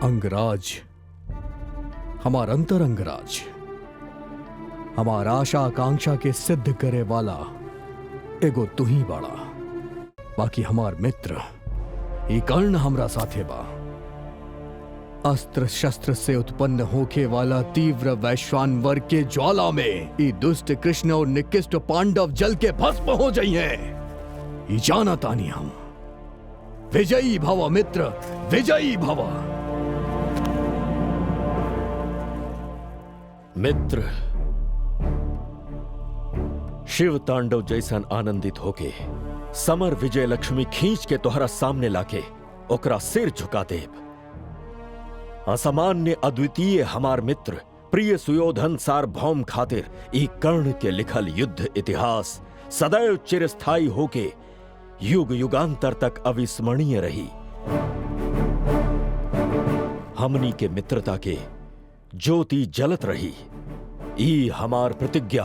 अंगराज, हमार अंतर अंगराज, हमार आशा आकांक्षा के सिद्ध करे वाला एगो तू ही बाड़ा। बाकी हमार मित्र ई कर्ण हमरा साथे बा। अस्त्र शस्त्र से उत्पन्न होके वाला तीव्र वैश्वानवर के ज्वाला में ई दुष्ट कृष्ण और निकृष्ट पांडव जल के भस्म हो जाइए। ई जाना तानी हम। विजयी भव मित्र, विजयी भव। मित्र, शिव तांडव जैसन आनंदित होके समर विजय लक्ष्मी खींच के तोहरा सामने लाके ओकरा सिर झुका देब। असामान्य अद्वितीय हमार मित्र प्रिय सुयोधन सार्वभौम खातिर ई कर्ण के लिखल युद्ध इतिहास सदैव चिरस्थायी होके युग युगांतर तक अविस्मरणीय रही। हमनी के मित्रता के ज्योति जलत रही। ई हमार प्रतिज्ञा